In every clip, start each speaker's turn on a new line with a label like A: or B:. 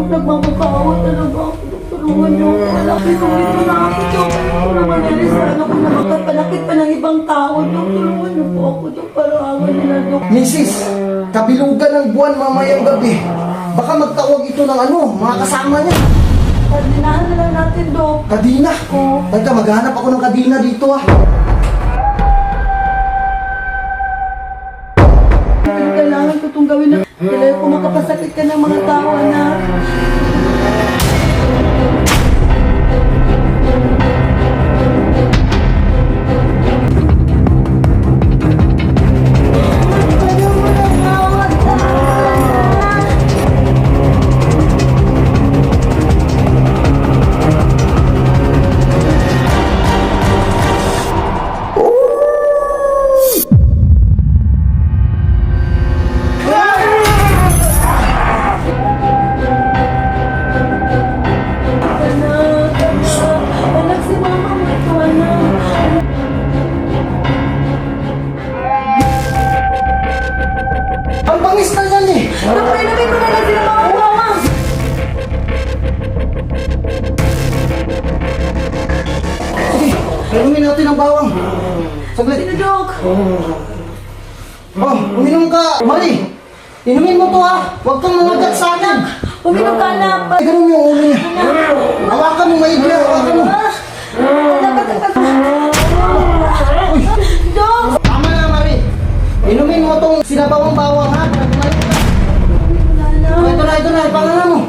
A: nagmamakawa talaga ako. Tulungan niyo ako. Malaki-tulito na ako, Dok. Ano naman yan? Sana kung nakakapalakit pa ng ibang tao, Dok. Tulungan niyo po ako, Dok. Parawan nila, Dok.
B: Mrs., kabilugan ng buwan mamayang gabi. Baka magtawag ito ng mga kasama niya.
A: Kadinahan na lang natin, Dok.
B: Kadina? Teka, maghanap ako ng kadina dito
A: Kailangan ko itong gawin na. Kailangan ko makapasakit ka ng mga tao, anak.
B: Ang bangis na yan eh!
A: Dok, inumin mo na lang sila mga bawang.
B: Sige, inumin natin ang bawang. Saglit.
A: Sino, Dok?
B: Uminom ka, Marie. Inumin mo to Huwag kang mamagat sa akin.
A: Uminom ka, anak.
B: Ay, ganun yung ulo niya. Hawakan mo, maigli. Hawakan mo. Uy,
A: Dok!
B: tama na, Marie. Inumin mo tong sinabawang bawang, ha? Ito na, ipangalan mo.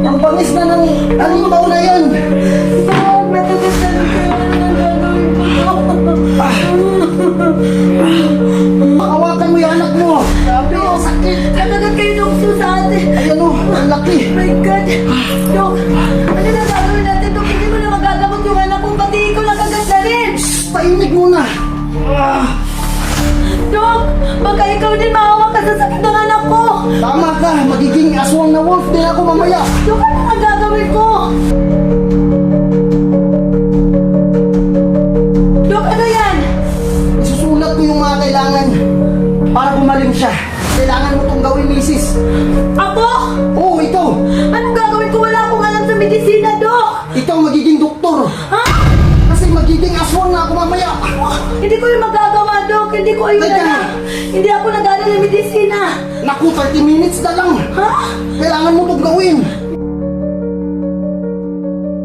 B: Ang bangis na ng alimaw na yan. Hawakan mo yung anak mo.
A: Sabi, sakit. Nagagat kayo nung sa atin.
B: Ay ang laki.
A: My God. Dok, ano na gagawin natin, Dok? Hindi mo na magagamot yung anak kong pati ko nagagat na rin.
B: Painig muna.
A: Dok, baka ikaw din maawa ka sa sakit ng anak ko.
B: Tama ka, magiging aswang na wolf din ako mamaya.
A: Dok, ano ang gagawin ko? Dok, ano yan?
B: Isusulat ko yung mga kailangan para gumaling siya. Kailangan mo itong gawin, misis.
A: Ako?
B: Oo, ito.
A: Anong gagawin ko? Wala akong alam sa medisina, Dok.
B: Ito ang magiging doktor.
A: Ha?
B: Kasi magiging aswang na ako mamaya.
A: Hindi ko yung magagawa, Dok. Hindi ko ayun
B: Teka.
A: na. Hindi ako nag-aaral ng medisina.
B: Naku, 30 minutes na lang.
A: Ha?
B: Kailangan mo itong gawin.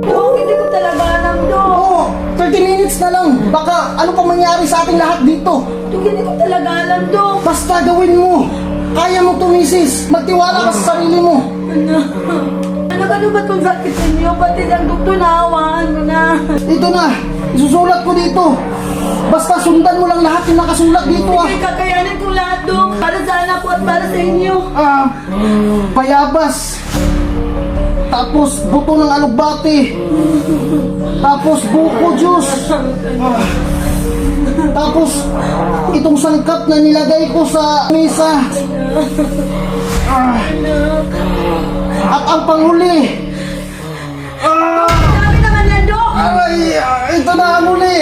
A: Dok, hindi ko talaga alam, Dok.
B: Oo, 30 minutes na lang. Baka ano pa mangyari sa ating lahat dito.
A: Dok, hindi ko talaga alam, Dok.
B: Basta gawin mo. Kaya mo to, misis. Magtiwala ka sa sarili mo.
A: Ano ba itong sakit ninyo? Pati ang doktor naawaan mo na.
B: Ito na. Isusulat ko dito. Basta sundan mo lang lahat yung nakasulat dito
A: Hindi kakayanin kong lahat, Dok. Para sa anak ko at para sa inyo.
B: Bayabas. Tapos buto ng alugbati. Tapos buko juice. Tapos itong sangkap na nilagay ko sa mesa. At ang panghuli.
A: Sabi naman yan, Dok.
B: Ito na ang huli.